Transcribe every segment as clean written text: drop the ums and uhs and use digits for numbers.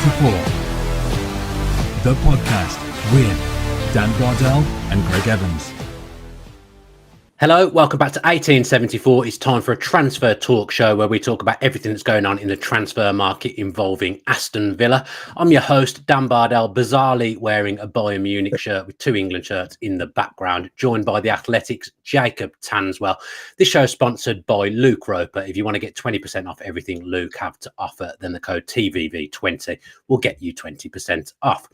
1874, the podcast with Dan Bardell and Greg Evans. Hello, welcome back to 1874. It's time for a transfer talk show where we talk about everything that's going on in the transfer market involving Aston Villa. I'm your host, Dan Bardell, bizarrely wearing a Bayern Munich shirt with two England shirts in the background, joined by the Athletics' Jacob Tanswell. This show is sponsored by Luke Roper. If you want to get 20% off everything Luke have to offer, then the code TVV20 will get you 20% off.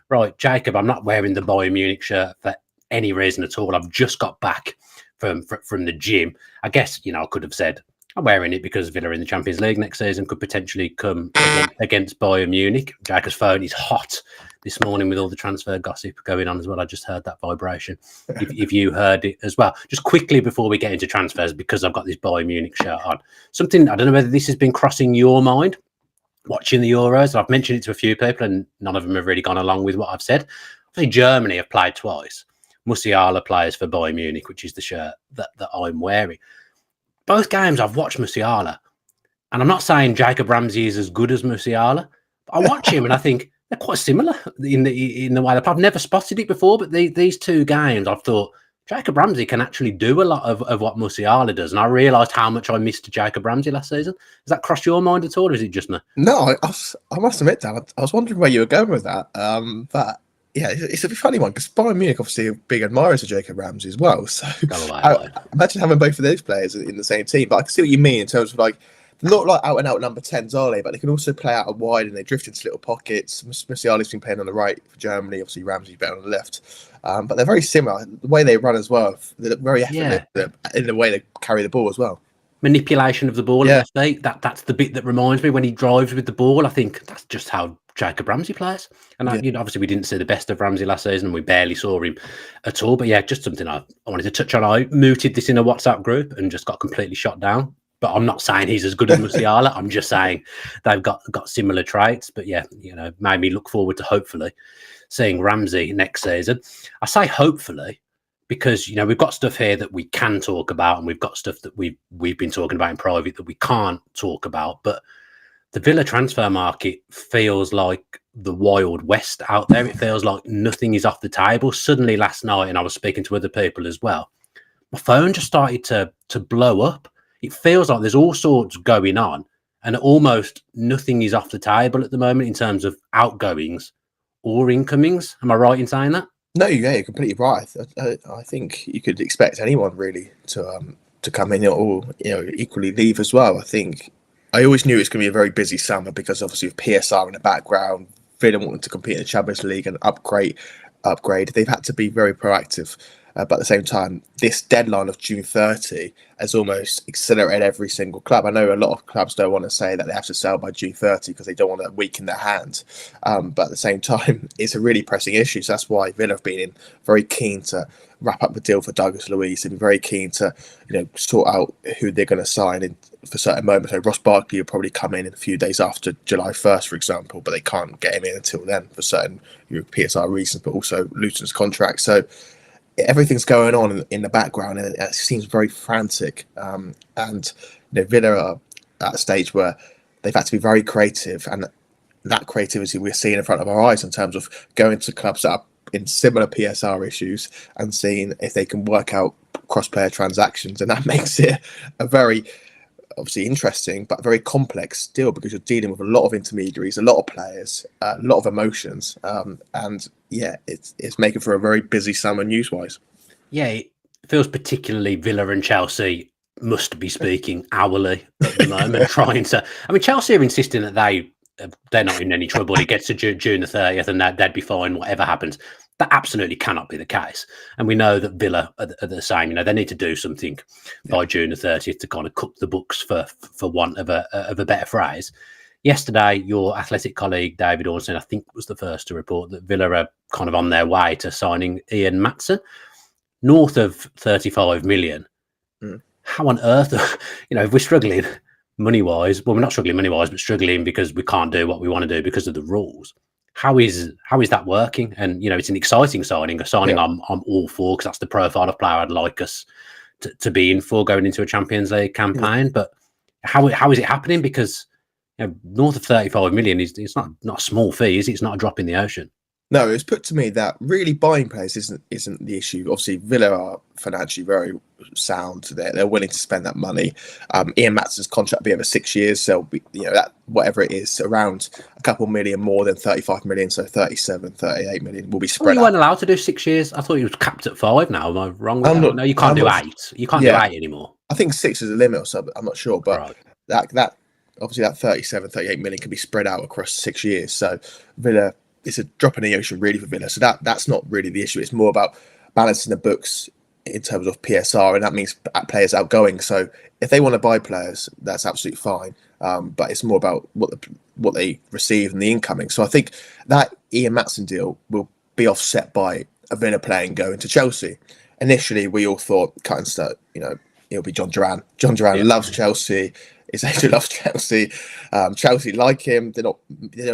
Right, Jacob, I'm not wearing the Bayern Munich shirt for any reason at all. I've just got back from the gym. I guess, I could have said I'm wearing it because Villa in the Champions League next season could potentially come against Bayern Munich. Jacob's phone is hot this morning with all the transfer gossip going on as well. I just heard that vibration. If you heard it as well. Just quickly before we get into transfers, because I've got this Bayern Munich shirt on, something, I don't know whether this has been crossing your mind watching the Euros. I've mentioned it to a few people and none of them have really gone along with what I've said. I think Germany have played twice. Musiala plays for Bayern Munich, which is the shirt that I'm wearing. Both games I've watched Musiala, and I'm not saying Jacob Ramsey is as good as Musiala, but I watch him and I think they're quite similar in the way they play. I've never spotted it before, but these two games I've thought Jacob Ramsey can actually do a lot of what Musiala does, and I realised how much I missed Jacob Ramsey last season. Has that crossed your mind at all, or is it just me? No, I must admit, Dan, I was wondering where you were going with that, but yeah, it's a funny one because Bayern Munich obviously are big admirers of Jacob Ramsey as well. So imagine having both of those players in the same team. But I can see what you mean in terms of they're not like out and out number 10s, are they? But they can also play out wide and they drift into little pockets. Musiala's been playing on the right for Germany. Obviously, Ramsey's better on the left. But they're very similar. The way they run as well, they're very effortless in the way they carry the ball as well. Manipulation of the ball, that's the bit that reminds me when he drives with the ball. I think that's just how Jacob Ramsey plays. And obviously we didn't see the best of Ramsey last season and we barely saw him at all. But yeah, just something I wanted to touch on. I mooted this in a WhatsApp group and just got completely shot down. But I'm not saying he's as good as Musiala. I'm just saying they've got similar traits. But yeah, made me look forward to hopefully seeing Ramsey next season. I say hopefully because, we've got stuff here that we can talk about and we've got stuff that we've been talking about in private that we can't talk about. But the Villa transfer market feels like the Wild West out there. It feels like nothing is off the table. Suddenly last night, and I was speaking to other people as well, my phone just started to blow up. It feels like there's all sorts going on and almost nothing is off the table at the moment in terms of outgoings or incomings. Am I right in saying that? No, yeah, you're completely right. I think you could expect anyone really to come in or equally leave as well. I think I always knew it's going to be a very busy summer because obviously with PSR in the background, Villa wanting to compete in the Champions League and upgrade. They've had to be very proactive. But at the same time, this deadline of June 30 has almost accelerated every single club. I know a lot of clubs don't want to say that they have to sell by June 30 because they don't want to weaken their hand. But at the same time, it's a really pressing issue. So that's why Villa have been very keen to wrap up the deal for Douglas Luiz. They've been very keen to sort out who they're going to sign for certain moments. So Ross Barkley will probably come in a few days after July 1st, for example, but they can't get him in until then for certain PSR reasons, but also Luton's contract. So everything's going on in the background and it seems very frantic. And Villa are at a stage where they've had to be very creative, and that creativity we're seeing in front of our eyes in terms of going to clubs that are in similar PSR issues and seeing if they can work out cross-player transactions. And that makes it a very obviously interesting but very complex deal because you're dealing with a lot of intermediaries, a lot of players, a lot of emotions, and yeah, it's making for a very busy summer news-wise. Yeah, it feels particularly Villa and Chelsea must be speaking hourly at the moment, trying to. I mean, Chelsea are insisting that they're not in any trouble. It gets to June the 30th, and they'd be fine whatever happens. That absolutely cannot be the case. And we know that Villa are the same. They need to do something by June the 30th to kind of cook the books for want of a better phrase. Yesterday, your Athletic colleague, David Ornstein, I think was the first to report that Villa are kind of on their way to signing Ian Maatsen, north of 35 million. How on earth, if we're struggling money-wise, well, we're not struggling money-wise, but struggling because we can't do what we want to do because of the rules. How is that working? And it's an exciting signing. I'm all for because that's the profile of player I'd like us to be in for going into a Champions League campaign. But how is it happening? Because north of 35 million is it's not a small fee, is it? It's not a drop in the ocean. No, it's put to me that really buying players isn't the issue. Obviously, Villa are financially very sound. They're willing to spend that money. Ian Maatsen's contract will be over 6 years, so it'll be, that whatever it is, around a couple million more than 35 million, so 37, 38 million will be spread out. You weren't allowed to do 6 years. I thought you was capped at 5 now. Am I wrong with that? No, you can't do 8. You can't do 8 anymore. I think 6 is the limit or something. I'm not sure, but right. that obviously that 37, 38 million can be spread out across 6 years. So Villa, it's a drop in the ocean really for Villa. So that's not really the issue. It's more about balancing the books in terms of PSR, and that means players outgoing. So if they want to buy players, that's absolutely fine. But it's more about what they receive and the incoming. So I think that Ian Maatsen deal will be offset by a Villa player going to Chelsea. Initially, we all thought cut and start, it'll be John Duran. John Duran loves Chelsea. His agent loves Chelsea. Chelsea like him. They don't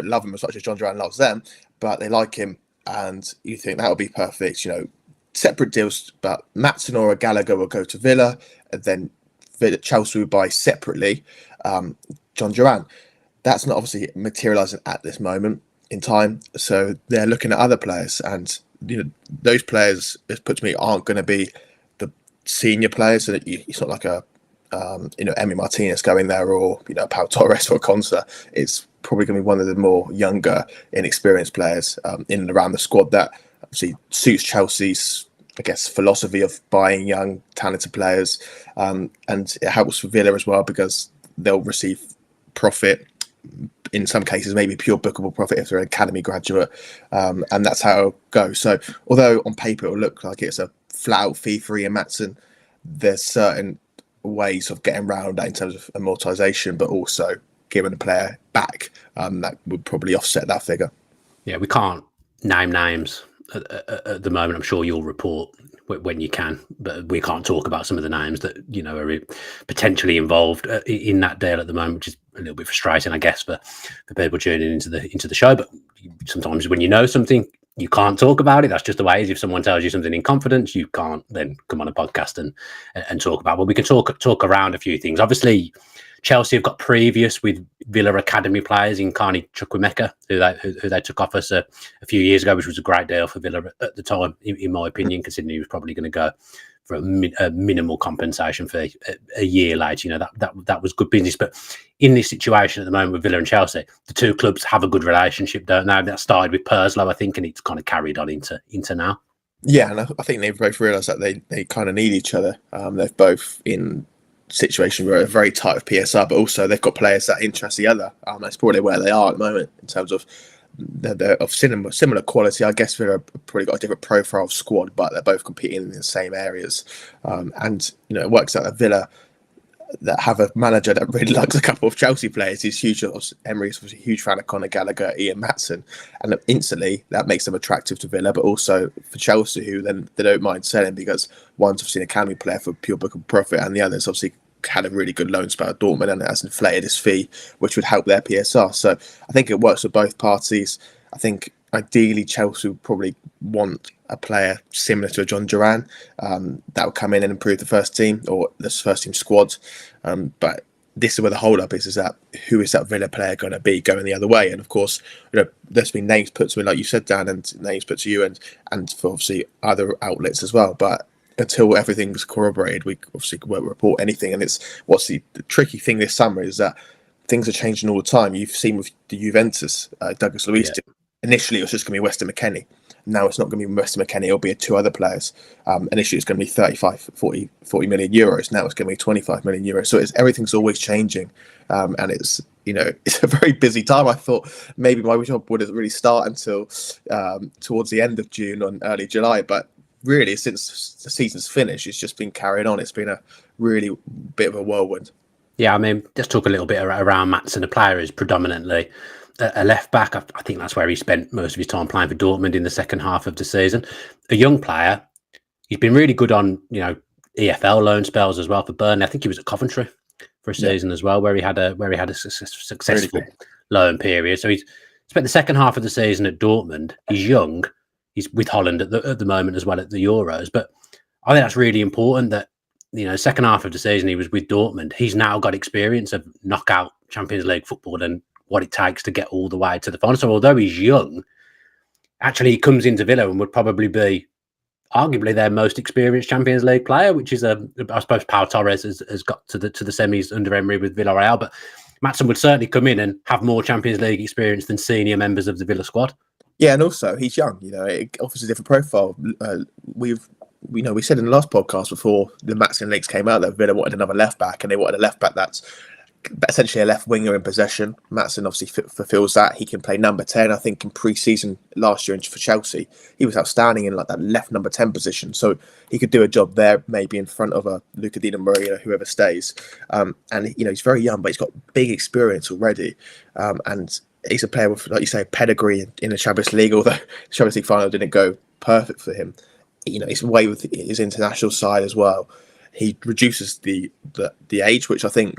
love him as much as John Duran loves them, but they like him. And you think that would be perfect. Separate deals, but Maatsen or a Gallagher will go to Villa, and then Chelsea will buy separately John Duran. That's not obviously materialising at this moment in time. So they're looking at other players, and those players, it's put to me, aren't going to be the senior players. So it's not like a Emi Martinez going there, or Pau Torres or Consa. It's probably going to be one of the more younger, inexperienced players in and around the squad that obviously suits Chelsea's, I guess, philosophy of buying young, talented players, and it helps for Villa as well because they'll receive profit. In some cases, maybe pure bookable profit if they're an academy graduate, and that's how it'll go. So, although on paper it will look like it's a flat-out fee for Ian Maatsen, there's certain ways of getting around that in terms of amortization, but also giving the player back that would probably offset that figure. Yeah, we can't name names at the moment. I'm sure you'll report when you can, but we can't talk about some of the names that are potentially involved in that deal at the moment, which is a little bit frustrating, I guess, for people tuning into the show. But sometimes when you know something, you can't talk about it. That's just the way it is. If someone tells you something in confidence, you can't then come on a podcast and talk about it. Well, we can talk around a few things. Obviously, Chelsea have got previous with Villa academy players in Carney Chukwuemeka, who they took off us a few years ago, which was a great deal for Villa at the time, in my opinion, considering he was probably going to go for a minimal compensation fee a year later. That was good business. But in this situation at the moment with Villa and Chelsea, the two clubs have a good relationship, don't they? That started with Purslow, I think, and it's kind of carried on into now. Yeah, and I think they've both realised that they kind of need each other. They're both in situation where they're very tight of PSR, but also they've got players that interest the other. That's probably where they are at the moment in terms of they're of similar quality. I guess they've probably got a different profile of squad, but they're both competing in the same areas. And it works out that Villa that have a manager that really likes a couple of Chelsea players. He's huge. Emery's a huge fan of Conor Gallagher, Ian Maatsen, and instantly that makes them attractive to Villa, but also for Chelsea, who then they don't mind selling because one's obviously an academy player for pure book of profit, and the other's obviously had a really good loan spell at Dortmund and has inflated his fee, which would help their PSR. So I think it works for both parties. I think ideally Chelsea would probably want a player similar to a John Duran that would come in and improve the first team or the first team squad. But this is where the hold up is that who is that Villa player going to be going the other way? And of course, there's been names put to me, like you said, Dan, and names put to you and for obviously other outlets as well. But until everything's corroborated, we obviously won't report anything. And it's what's the tricky thing this summer is that things are changing all the time. You've seen with the Juventus, Douglas Luiz. Yeah. Initially, it was just going to be Weston McKennie. Now it's not going to be Weston McKennie. It'll be two other players. Initially, it's going to be 35, 40 million euros. Now it's going to be 25 million euros. So everything's always changing. And it's a very busy time. I thought maybe my job wouldn't really start until towards the end of June or early July. But really, since the season's finished, it's just been carried on. It's been a really bit of a whirlwind. Yeah, I mean, let's talk a little bit around Maatsen. The player is predominantly a left back. I think that's where he spent most of his time playing for Dortmund in the second half of the season. A young player. He's been really good on EFL loan spells as well for Burnley. I think he was at Coventry for a season as well, where he had a successful loan period. So he's spent the second half of the season at Dortmund. He's young. He's with Holland at the moment as well at the Euros. But I think that's really important that second half of the season he was with Dortmund. He's now got experience of knockout Champions League football and what it takes to get all the way to the final. So although he's young, actually he comes into Villa and would probably be arguably their most experienced Champions League player, which is I suppose Pau Torres has got to the semis under Emery with Villarreal, but Maatsen would certainly come in and have more Champions League experience than senior members of the Villa squad. Yeah, and also he's young. It offers a different profile. We said in the last podcast before the Maatsen links came out that Villa wanted another left back, and they wanted a left back that's essentially a left winger in possession. Maatsen obviously fulfills that. He can play number 10. I think in pre-season last year for Chelsea, he was outstanding in like that left number 10 position. So he could do a job there, maybe in front of a Luca Di Maria, whoever stays. And he's very young, but he's got big experience already. And he's a player with, like you say, pedigree in the Champions League. Although the Champions League final didn't go perfect for him, he's away with his international side as well. He reduces the age, which I think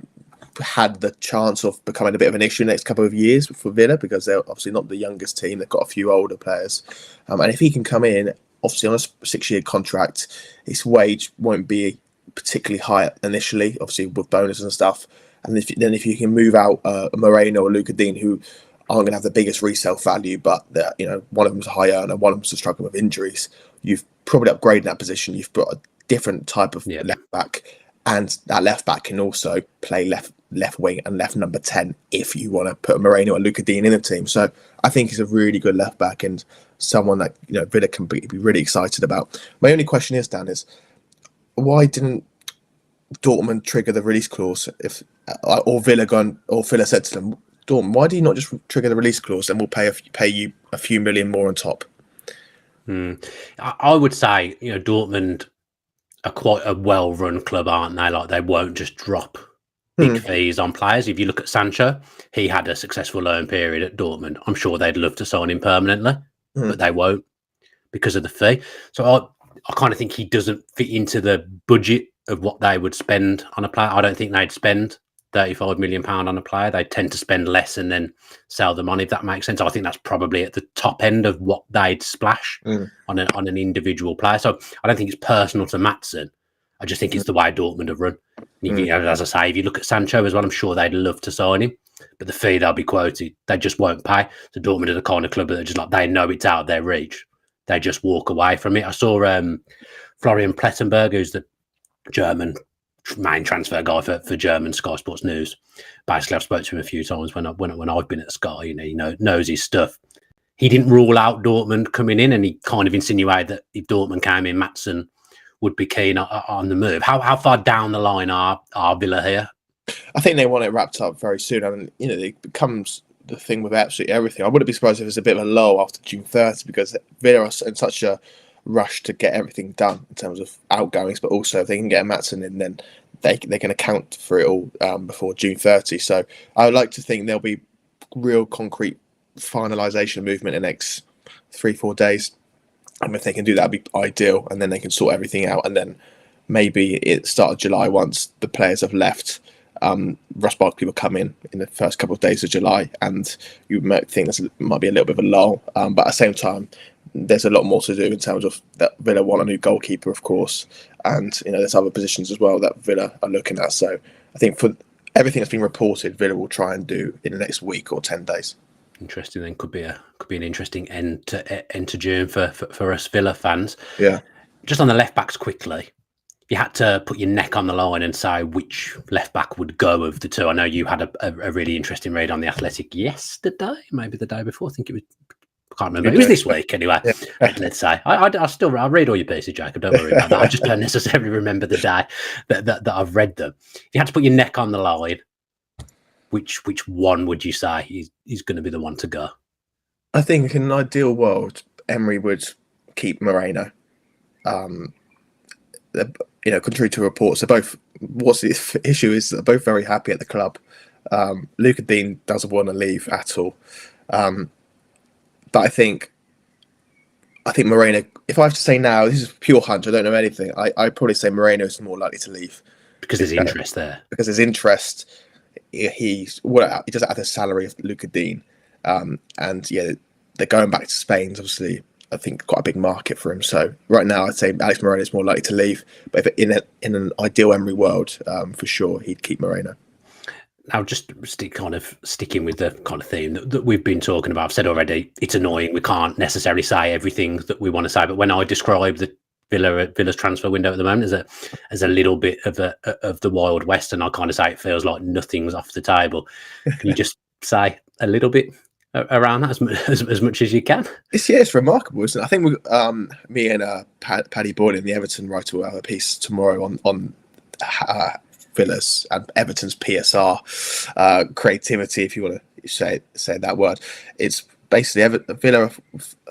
had the chance of becoming a bit of an issue next couple of years for Villa, because they're obviously not the youngest team. They've got a few older players, and if he can come in, obviously on a 6-year contract, his wage won't be particularly high initially, obviously with bonuses and stuff. And if you can move out Moreno or Luca Dean, who aren't going to have the biggest resale value, but one of them's a high earner, one of them's struggling with injuries, you've probably upgraded that position. You've got a different type of left back, and that left back can also play left wing and left number 10 if you want to put Moreno or Luca Dean in the team. So I think he's a really good left back and someone that Villa can be really excited about. My only question is, Dan, is why didn't Dortmund trigger the release clause or Villa said to them, Dortmund, why do you not just trigger the release clause and we'll pay you a few million more on top? I would say Dortmund are quite a well-run club, aren't they? Like, they won't just drop big fees on players. If you look at Sancho, he had a successful loan period at Dortmund. I'm sure they'd love to sign him permanently, but they won't because of the fee. So I kind of think he doesn't fit into the budget of what they would spend on a player. I don't think they'd spend £35 million on a player. They tend to spend less and then sell them on, if that makes sense. I think that's probably at the top end of what they'd splash on an individual player. So I don't think it's personal to Maatsen. I just think it's the way Dortmund have run. As I say, if you look at Sancho as well, I'm sure they'd love to sign him, but the fee they'll be quoted, they just won't pay. So Dortmund are the kind of club that just they know it's out of their reach. They just walk away from it. I saw Florian Plettenberg, who's the German main transfer guy for German Sky Sports News. Basically, I've spoken to him a few times when I've been at Sky. He knows his stuff. He didn't rule out Dortmund coming in, and he kind of insinuated that if Dortmund came in, Maatsen would be keen on the move. How far down the line are Villa here? I think they want it wrapped up very soon. I mean, it becomes the thing with absolutely everything. I wouldn't be surprised if it's a bit of a lull after June 30th, because Villa are in such a rush to get everything done in terms of outgoings, but also if they can get a Maatsen in, then they can account for it all before June 30. So I would like to think there'll be real concrete finalisation movement in the next 3-4 days. And if they can do that, it'd be ideal, and then they can sort everything out, and then maybe at the start of July, once the players have left, Ross Barkley will come in the first couple of days of July, and you might think there might be a little bit of a lull, but at the same time, there's a lot more to do in terms of that. Villa want a new goalkeeper, of course, and there's other positions as well that Villa are looking at. So I think for everything that's been reported, Villa will try and do in the next week or 10 days. Interesting. Then could be an interesting end to June for us Villa fans. Yeah. Just on the left backs quickly, you had to put your neck on the line and say which left back would go of the two. I know you had a really interesting read on The Athletic yesterday, maybe the day before. I think it was. I can't remember. It was this week anyway. Yeah. Let's say I read all your pieces, Jacob. Don't worry about that. I just don't necessarily remember the day that I've read them. If you had to put your neck on the line, which one would you say is going to be the one to go? I think in an ideal world, Emery would keep Moreno. Contrary to reports, they're both. What's the issue is they're both very happy at the club. Luca Dean doesn't want to leave at all. But I think Moreno, if I have to say now, this is pure hunch, I don't know anything, I'd probably say Moreno is more likely to leave. Because there's interest there. Because there's he doesn't have the salary of Luca Dean. And yeah, they're going back to Spain, obviously, I think quite a big market for him. So right now, I'd say Alex Moreno is more likely to leave. But if in an ideal Emery world, for sure, he'd keep Moreno. Now, just sticking with the kind of theme that we've been talking about. I've said already, it's annoying. We can't necessarily say everything that we want to say. But when I describe the Villa's transfer window at the moment as a little bit of the Wild West, and I kind of say it feels like nothing's off the table. Can you just say a little bit around that as much as you can? It's remarkable, isn't it? I think me and Paddy Boyd in the Everton writer will have a piece tomorrow on Villa's and Everton's PSR creativity, if you want to say that word. It's basically Villa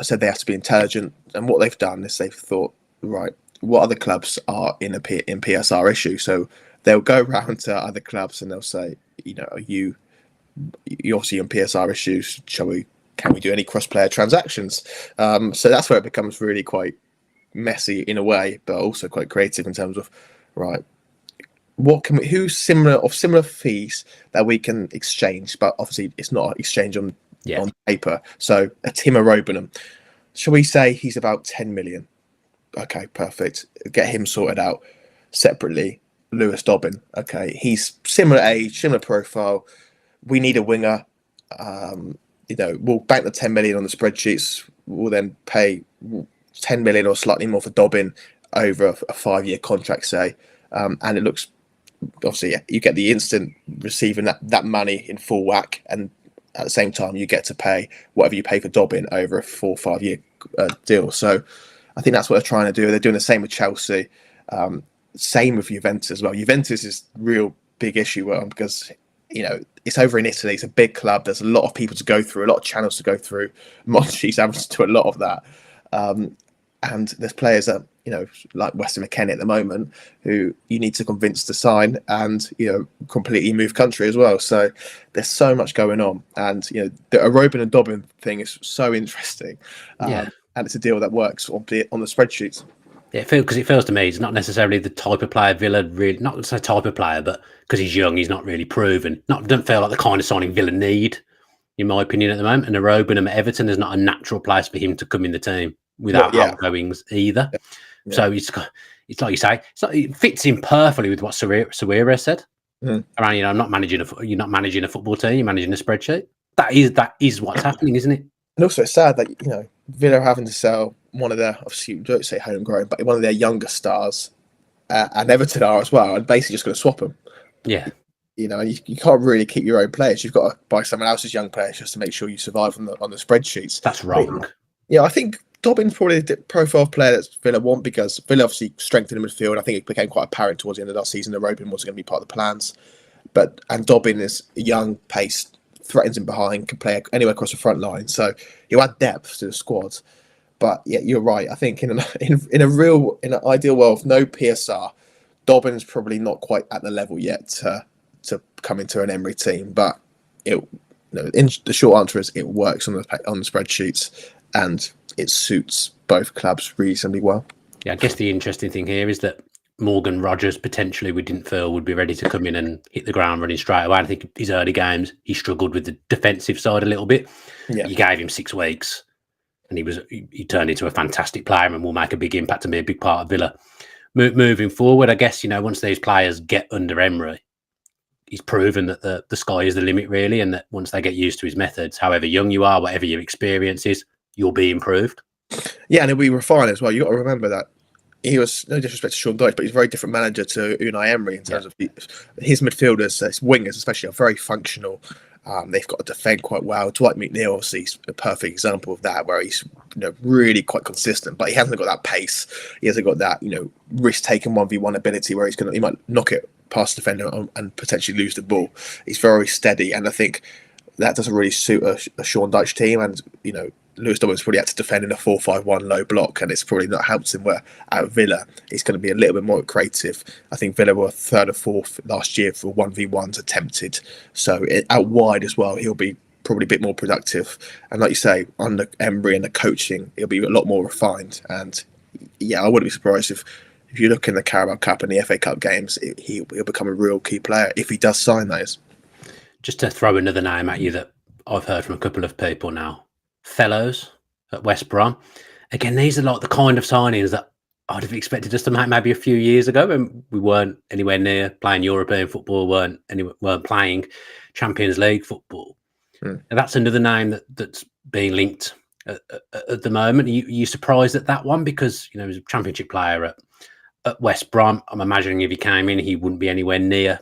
said they have to be intelligent, and what they've done is they've thought, right, what other clubs are in PSR issue? So they'll go round to other clubs and they'll say, are you obviously in PSR issues? Can we do any cross-player transactions? So that's where it becomes really quite messy in a way, but also quite creative in terms of, right, who's similar fees that we can exchange, but obviously it's not an exchange on paper. So a Timo Robenham, shall we say he's about 10 million? Okay, perfect. Get him sorted out. Separately, Lewis Dobbin. Okay, he's similar age, similar profile. We need a winger. We'll bank the 10 million on the spreadsheets. We'll then pay 10 million or slightly more for Dobbin over a 5-year contract, say. And it looks, obviously, you get the instant receiving that money in full whack, and at the same time, you get to pay whatever you pay for Dobbin over a 4 or 5 year deal. So I think that's what they're trying to do. They're doing the same with Chelsea, same with Juventus as well. Juventus is a real big issue because it's over in Italy. It's a big club. There's a lot of people to go through, a lot of channels to go through. Monchi's having to do a lot of that. And there's players that, like Weston McKennie at the moment, who you need to convince to sign and, completely move country as well. So there's so much going on. And, the Robin and Dobbin thing is so interesting. And it's a deal that works on the spreadsheets. Yeah, because it feels to me he's not necessarily the type of player Villa really, not the type of player, but because he's young, he's not really proven. Doesn't feel like the kind of signing Villa need, in my opinion, at the moment. And Robin at Everton is not a natural place for him to come in the team without outgoings either. Yeah. So it's like you say, it fits in perfectly with what Sawira said. Around, you're not managing a football team, you're managing a spreadsheet. That is what's happening, isn't it? And also it's sad that, Villa are having to sell one of their, obviously, don't say homegrown, but one of their younger stars, and Everton are as well, and basically just going to swap them. Yeah. And you can't really keep your own players. You've got to buy someone else's young players just to make sure you survive on the spreadsheets. That's wrong. I think Dobbin's probably the profile of player that Villa want, because Villa obviously strengthened the midfield. I think it became quite apparent towards the end of last season that Robin wasn't going to be part of the plans. And Dobbin is a young, paced, threatens him behind, can play anywhere across the front line. So he'll add depth to the squad. But yeah, you're right. I think in an ideal world, no PSR, Dobbin's probably not quite at the level yet to come into an Emery team. But the short answer is it works on the spreadsheets, and it suits both clubs reasonably well. Yeah, I guess the interesting thing here is that Morgan Rogers potentially we didn't feel would be ready to come in and hit the ground running straight away. I think his early games he struggled with the defensive side a little bit. Yeah. You gave him 6 weeks and he turned into a fantastic player and will make a big impact and be a big part of Villa. Moving forward, I guess, once these players get under Emery, he's proven that the sky is the limit really, and that once they get used to his methods, however young you are, whatever your experience is, you'll be improved. Yeah, and he'll be refined as well. You've got to remember that he was, no disrespect to Sean Dyche, but he's a very different manager to Unai Emery in terms of his midfielders, his wingers especially, are very functional. They've got to defend quite well. Dwight McNeil obviously is a perfect example of that, where he's really quite consistent, but he hasn't got that pace. He hasn't got that risk-taking 1v1 ability where he might knock it past the defender and potentially lose the ball. He's very steady, and I think that doesn't really suit a Sean Dyche team. And Lewis Dobbin's probably had to defend in a 4-5-1 low block, and it's probably not helped him. Where at Villa, he's going to be a little bit more creative. I think Villa were 3rd or 4th last year for 1v1s attempted. So out wide as well, he'll be probably a bit more productive. And like you say, under Emery and the coaching, he'll be a lot more refined. And yeah, I wouldn't be surprised if you look in the Carabao Cup and the FA Cup games, he'll become a real key player if he does sign those. Just to throw another name at you that I've heard from a couple of people now. Fellows at West Brom. Again, these are like the kind of signings that I'd have expected us to make maybe a few years ago when we weren't anywhere near playing European football, weren't playing Champions League football. Mm. And that's another name that's being linked at the moment. Are you surprised at that one? Because, he was a Championship player at West Brom. I'm imagining if he came in, he wouldn't be anywhere near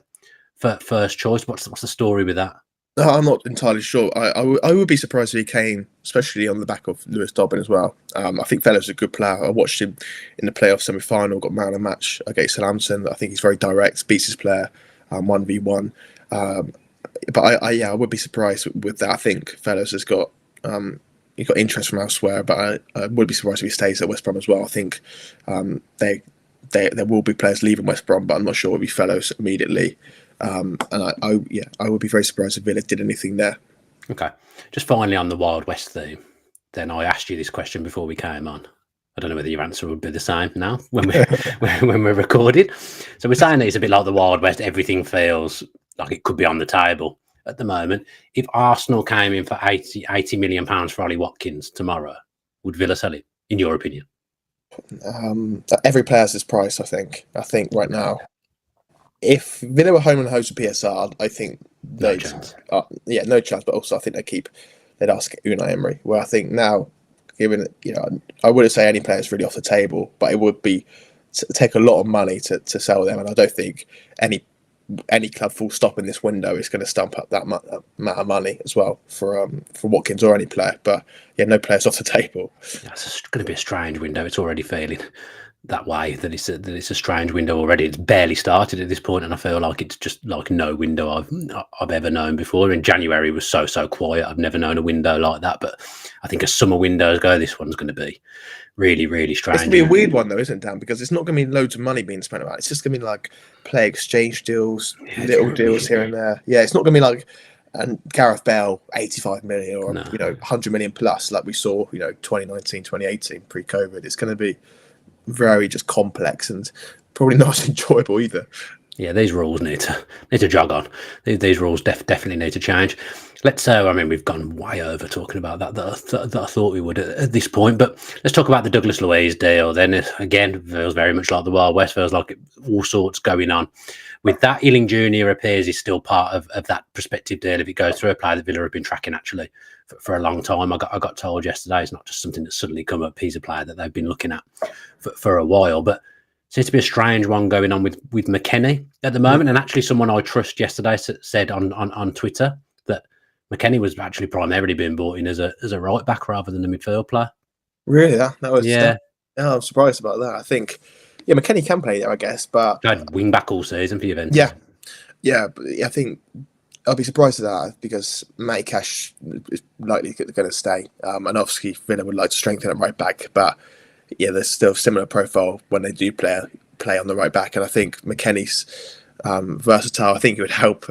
first choice. What's the story with that? No, I'm not entirely sure. I would be surprised if he came, especially on the back of Luiz Dobbin as well. I think Fella's a good player. I watched him in the playoff semi-final, got man of the match against Maatsen. I think he's very direct, beats his player 1v1. But I would be surprised with that. I think Fella's has got interest from elsewhere, but I would be surprised if he stays at West Brom as well. I think there will be players leaving West Brom, but I'm not sure it will be Fellows immediately. And I would be very surprised if Villa did anything there. Okay. Just finally on the Wild West theme, then I asked you this question before we came on. I don't know whether your answer would be the same now when we're recorded. So we're saying that it's a bit like the Wild West. Everything feels like it could be on the table at the moment. If Arsenal came in for £80 million for Ollie Watkins tomorrow, would Villa sell it, in your opinion? Every player has his price, I think. I think right now, if Villa were home and host to PSR, I think No chance. No chance. But also, I think they'd ask Unai Emery. Where I think now, given I wouldn't say any player's really off the table, but it would be take a lot of money to sell them, and I don't think any club full stop in this window is going to stump up that amount of money as well for Watkins or any player. But no players off the table. It's going to be a strange window. It's already feeling that way, that it's a strange window already. It's barely started at this point, and I feel like it's just like no window I've ever known before. In January was so quiet. I've never known a window like that, but I think as summer windows go, this one's going to be really, really strange. It's going to be a weird one though, isn't it, Dan? Because it's not going to be loads of money being spent about it. It's just going to be like player exchange deals, little deals here and there. Yeah, it's not going to be like Gareth Bale 85 million or 100 million plus like we saw 2019, 2018 pre-COVID. It's going to be very just complex and probably not as enjoyable either. Yeah, these rules need to jog on. These rules definitely need to change. Let's say, we've gone way over talking about that I thought we would at this point, but let's talk about the Douglas Luiz deal. Then it, again, feels very much like the Wild West, feels like all sorts going on. With that, Ealing Jr. appears he's still part of that prospective deal if it goes through, a player that Villa have been tracking actually for a long time. I got told yesterday it's not just something that's suddenly come up. He's a player that they've been looking at for a while, but seems to be a strange one going on with McKennie at the moment. And actually someone I trust yesterday said on Twitter that McKennie was actually primarily being brought in as a right back rather than a midfield player. Really? That was yeah. I'm surprised about that. I think McKennie can play there, I guess, but wing back all season for Juventus. Yeah, but I think I'll be surprised at that because Matty Cash is likely going to stay, and obviously Villa would like to strengthen at right back, but there's still similar profile when they do play on the right back, and I think McKennie's versatile. I think it would help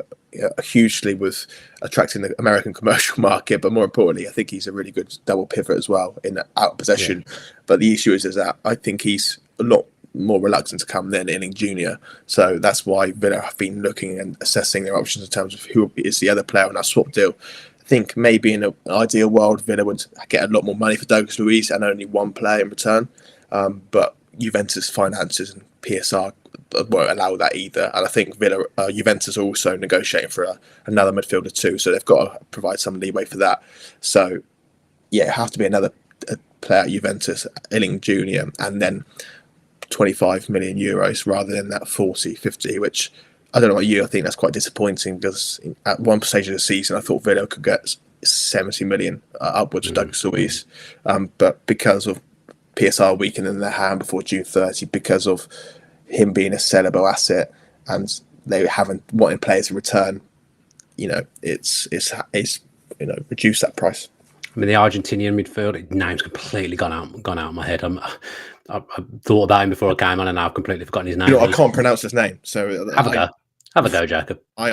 hugely with attracting the American commercial market, but more importantly, I think he's a really good double pivot as well in out of possession. Yeah. But the issue is that I think he's a lot more reluctant to come than Ealing Jr. So that's why Villa have been looking and assessing their options in terms of who is the other player on that swap deal. I think maybe in an ideal world, Villa would get a lot more money for Douglas Luiz and only one player in return. But Juventus finances and PSR won't allow that either. And I think Juventus are also negotiating for another midfielder too. So they've got to provide some leeway for that. So it has to be another player at Juventus, Ealing Jr. and then 25 million euros rather than that 40, 50, which I don't know about you. I think that's quite disappointing because at one stage of the season, I thought Villa could get 70 million upwards of Douglas Luiz. But because of PSR weakening their hand before June 30, because of him being a sellable asset and they haven't wanted players to return, it's reduced that price. The Argentinian midfield name's completely gone out of my head. I thought about him before I came on, and now I've completely forgotten his name. I can't pronounce his name, so have a go, Jacob. I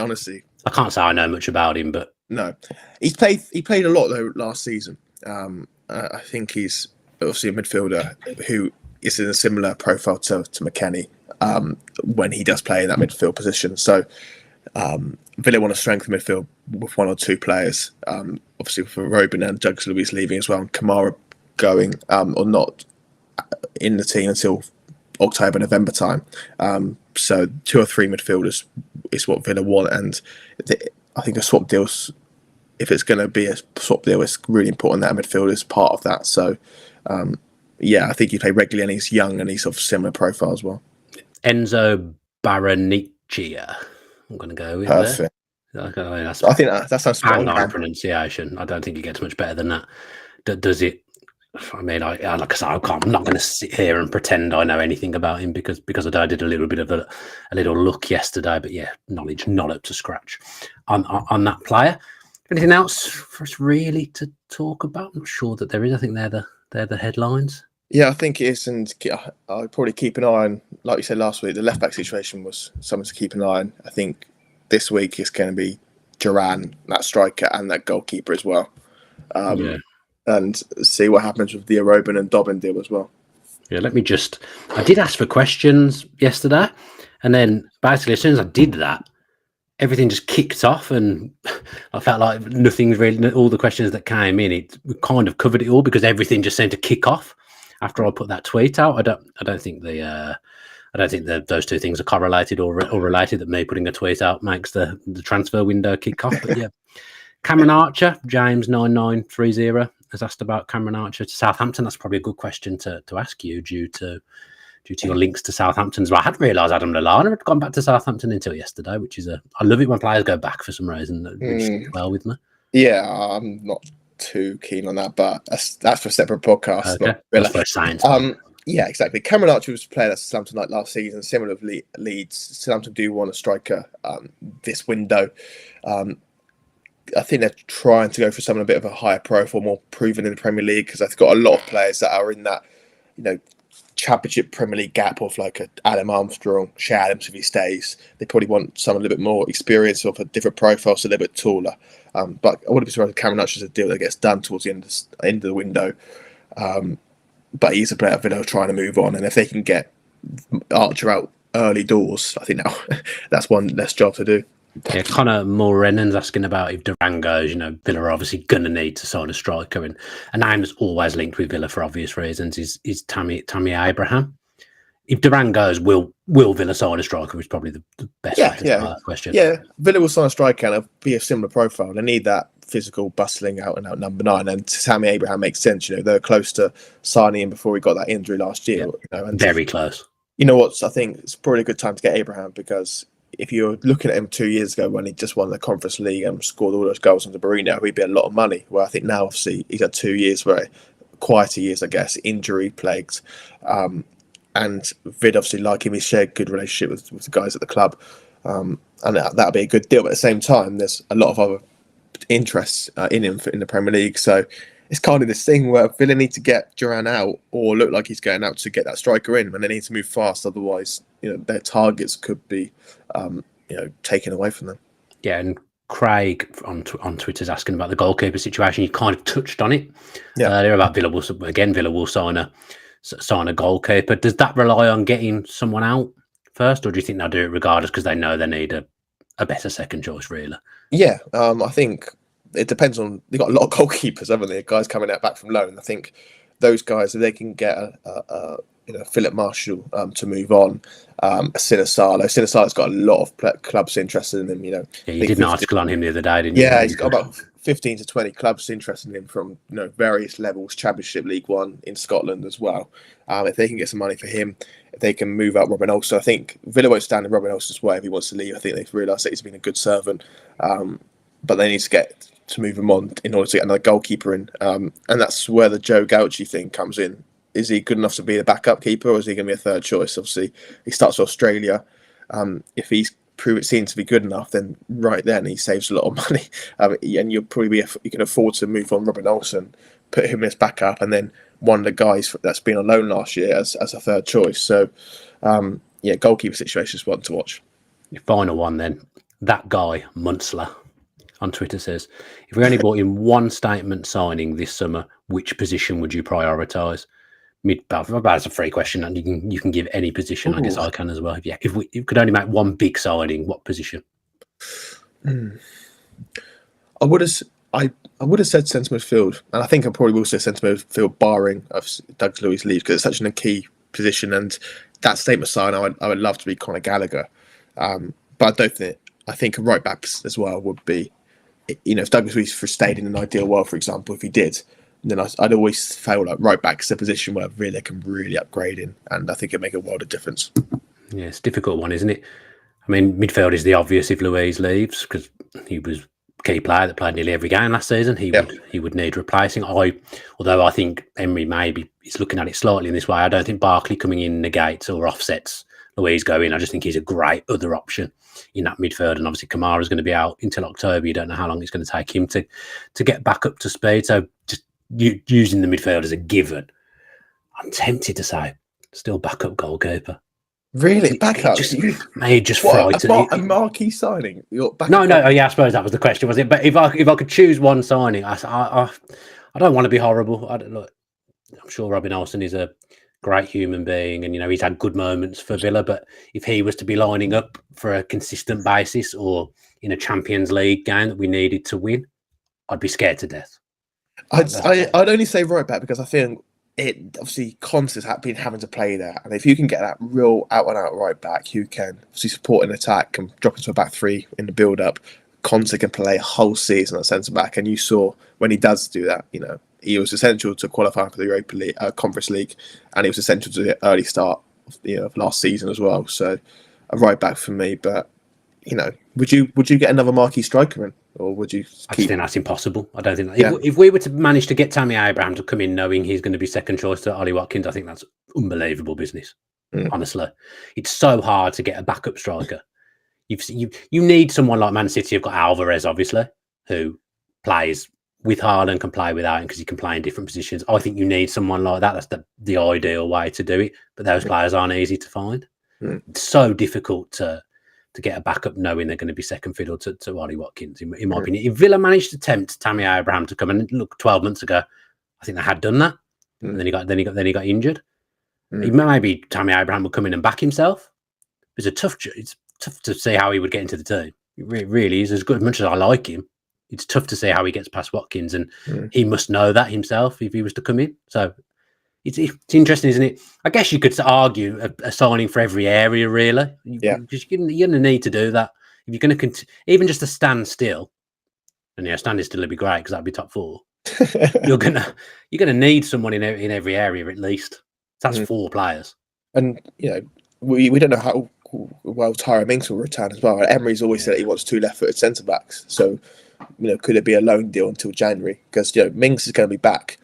can't say I know much about him, but no, he played a lot though last season. I think he's obviously a midfielder who is in a similar profile to McKennie when he does play in that midfield position. So Villa want to strengthen midfield with one or two players. Obviously for Robin and Douglas Luiz leaving as well, and Kamara going or not in the team until October, November time. So 2 or 3 midfielders is what Villa want, and I think a swap deal's, if it's going to be a swap deal, it's really important that a midfielder is part of that. So, I think he play regularly and he's young and he's of similar profile as well. Enzo Barrenechea, I'm going to go with Perfect. I think that sounds spot on pronunciation. I don't think it gets much better than that. Does it? I mean, like I said, I'm not going to sit here and pretend I know anything about him because I did a little bit of a little look yesterday, but yeah, knowledge not up to scratch on that player. Anything else for us really to talk about? I'm not sure that there is. I think they're the headlines. Yeah, I think it is, and I'll probably keep an eye on, like you said last week, the left back situation was something to keep an eye on. I think this week it's going to be Duran, that striker, and that goalkeeper as well. And see what happens with the Aroban and Dobbin deal as well. Yeah, I did ask for questions yesterday, and then basically as soon as I did that, everything just kicked off, and I felt like nothing's really, all the questions that came in, it kind of covered it all because everything just seemed to kick off after I put that tweet out. I don't think those two things are correlated or related, that me putting a tweet out makes the transfer window kick off. But yeah, Cameron Archer, James9930 has asked about Cameron Archer to Southampton. That's probably a good question to ask you due to your links to Southampton as well. I hadn't realised Adam Lallana had gone back to Southampton until yesterday, which is I love it when players go back for some reason. That really well with me. Yeah, I'm not too keen on that, but that's for a separate podcast. Okay. That's for science. Yeah, exactly. Cameron Archer was playing at Southampton like last season, similar with Leeds. Southampton do want a striker this window. I think they're trying to go for someone a bit of a higher profile, more proven in the Premier League, because they've got a lot of players that are in that, Championship Premier League gap of like a Adam Armstrong, Shea Adams if he stays. They probably want someone a little bit more experienced, of a different profile, so a little bit taller. But I wouldn't be surprised if Cameron Archer's a deal that gets done towards the end of the window. But he's a player Villa trying to move on, and if they can get Archer out early doors, I think now that's one less job to do. Yeah, Connor Morenan's asking about if Duran goes. Villa are obviously going to need to sign a striker, and a name that's always linked with Villa for obvious reasons is Tammy Abraham. If Duran goes, will Villa sign a striker? Is probably the best way to start that question. Yeah, Villa will sign a striker and it'll be a similar profile. They need that physical, bustling out and out number 9, and Tammy Abraham makes sense. They're close to signing him before he got that injury last year. Yeah, and very close. You know what? I think it's probably a good time to get Abraham, because if you're looking at him 2 years ago when he just won the Conference League and scored all those goals under Mourinho, he'd be a lot of money. Well, I think now, obviously, he's had 2 years, very quieter years, I guess, injury plagued. And Vid obviously like him. He's shared good relationship with the guys at the club. And that'll be a good deal. But at the same time, there's a lot of other interests in him in the Premier League. So it's kind of this thing where Villa need to get Duran out or look like he's going out to get that striker in, and they need to move fast. Otherwise, their targets could be, taken away from them. Yeah, and Craig on Twitter is asking about the goalkeeper situation. You kind of touched on it earlier about Villa will sign a goalkeeper. Does that rely on getting someone out first, or do you think they'll do it regardless because they know they need a better second choice, really? Yeah, I think it depends on. They've got a lot of goalkeepers, haven't they? Guys coming out back from loan. I think those guys, if they can get Philip Marshall to move on, Sinisalo's got a lot of clubs interested in him. Yeah, you did an article on him the other day, didn't you? Yeah, he's got about 15 to 20 clubs interested in him from various levels, Championship, League One in Scotland as well. If they can get some money for him, if they can move out Robin Olsen, I think Villa won't stand in Robin Olsen's way if he wants to leave. I think they've realised that he's been a good servant, but they need to move him on in order to get another goalkeeper in, and that's where the Joe Gauchi thing comes in. Is he good enough to be the backup keeper, or is he going to be a third choice? Obviously, he starts with Australia. If he's seen to be good enough, then right then he saves a lot of money, and you'll probably you can afford to move on Robin Olsen, put him as backup, and then one of the guys that's been on loan last year as a third choice. So, goalkeeper situation is one to watch. Your final one then. That guy Muntzler on Twitter says, if we only bought in one statement signing this summer, which position would you prioritise? That's a free question, and you can give any position. I guess I can as well. Yeah, if we could only make one big signing, what position? I would have said centre midfield, and I think I probably will say centre midfield, barring Doug Luiz leaves, because it's such a key position, and that statement sign, I would love to be Conor Gallagher. But I don't think. I think right backs as well would be, if Douglas Luiz stayed in an ideal world, for example, if he did, then I'd always feel like right back is a position where Villa can really upgrade in, and I think it'd make a world of difference. Yeah, it's a difficult one, isn't it? I mean, midfield is the obvious if Luiz leaves, because he was a key player that played nearly every game last season. He would need replacing. Although I think Emery maybe is looking at it slightly in this way. I don't think Barkley coming in negates or offsets Luiz going. I just think he's a great other option in that midfield, and obviously Kamara's going to be out until October. You don't know how long it's going to take him to get back up to speed. So just using the midfield as a given, I'm tempted to say still backup goalkeeper. Really, backup? Just frightened. A marquee signing? No. Yeah, I suppose that was the question, was it? But if I could choose one signing, I don't want to be horrible. I'm sure Robin Olsen is a great human being, and he's had good moments for Villa. But if he was to be lining up for a consistent basis or in a Champions League game that we needed to win, I'd be scared to death. I'd only say right back because I think it obviously Conte's been having to play there, and if you can get that real out and out right back who can obviously support an attack and drop into a back three in the build up, Conte can play a whole season at centre back, and you saw when he does do that, he was essential to qualifying for the Europa League, Conference League, and he was essential to the early start of last season as well. So a right back for me, but would you get another marquee striker in, or would you? I just think that's impossible. I don't think that. Yeah. If we were to manage to get Tammy Abraham to come in knowing he's going to be second choice to Ollie Watkins, I think that's unbelievable business. Honestly, it's so hard to get a backup striker. You need someone like Man City. You've got Alvarez, obviously, who plays with Haaland, can play without him because he can play in different positions. I think you need someone like that. That's the ideal way to do it. But those players aren't easy to find. It's so difficult to get a backup knowing they're going to be second fiddle to Ollie Watkins, in my opinion. If Villa managed to tempt Tammy Abraham to come, and look, 12 months ago, I think they had done that. And then he got injured. Maybe Tammy Abraham would come in and back himself. It's tough to see how he would get into the team. It really is. As much as I like him, it's tough to see how he gets past Watkins, and he must know that himself if he was to come in. So it's interesting, isn't it? I guess you could argue a signing for every area, really. You're going to need to do that. If you're going to even just to stand still, and standing still would be great because that'd be top four. you're gonna need someone in every area at least. That's 4 players. And we don't know how well Tyrone Mings will return as well. Emery's always said he wants 2 left-footed centre backs. So could it be a loan deal until January? Because Mings is going to be back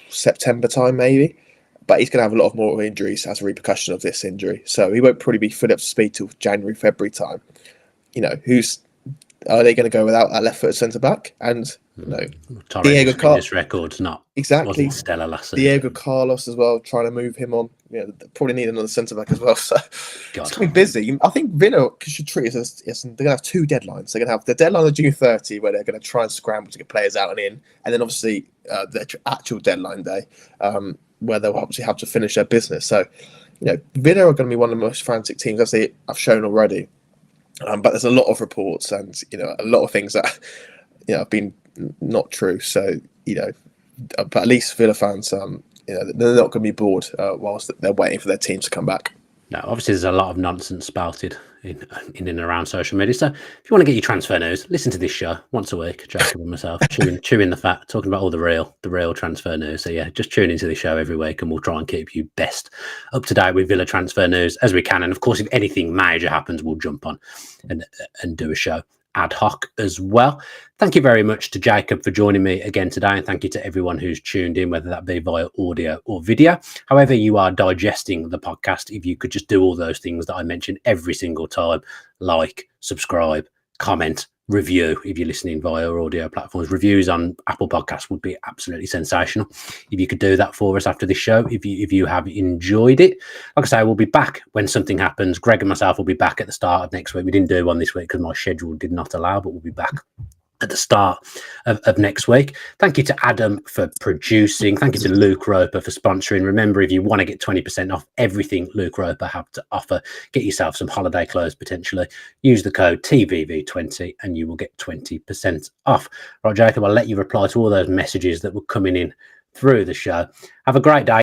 September time maybe, but he's going to have a lot of more injuries as a repercussion of this injury, so he won't probably be fully up to speed till January, February time. Are they going to go without that left-footed centre back? And Diego Carlos record's not exactly wasn't stellar last season. Diego Carlos as well, trying to move him on. Probably need another centre back as well. So it's going to be busy. I think Villa should treat it as they're going to have 2 deadlines. They're going to have the deadline of June 30, where they're going to try and scramble to get players out and in, and then obviously the actual deadline day, where they'll obviously have to finish their business. So Villa are going to be one of the most frantic teams, as I've shown already. But there's a lot of reports and a lot of things that have been not true. So but at least Villa fans, they're not going to be bored whilst they're waiting for their team to come back. No, obviously there's a lot of nonsense spouted in and around social media. So if you want to get your transfer news, listen to this show once a week, Jacob and myself, chewing the fat, talking about all the real transfer news. So yeah, just tune into the show every week, and we'll try and keep you best up to date with Villa transfer news as we can. And of course, if anything major happens, we'll jump on and do a show ad hoc as well. Thank you very much to Jacob for joining me again today, and thank you to everyone who's tuned in, whether that be via audio or video. However you are digesting the podcast, if you could just do all those things that I mentioned every single time, like, subscribe, comment, review. If you're listening via audio platforms, reviews on Apple Podcasts would be absolutely sensational. If you could do that for us after this show, if you have enjoyed it. Like I say, we'll be back when something happens. Greg and myself will be back at the start of next week. We didn't do one this week because my schedule did not allow, but we'll be back at the start of next week. Thank you to Adam for producing. Thank you to Luke Roper for sponsoring. Remember, if you want to get 20% off everything Luke Roper have to offer, get yourself some holiday clothes potentially, use the code TVV20 and you will get 20% off. Right, Jacob, I'll let you reply to all those messages that were coming in through the show. Have a great day.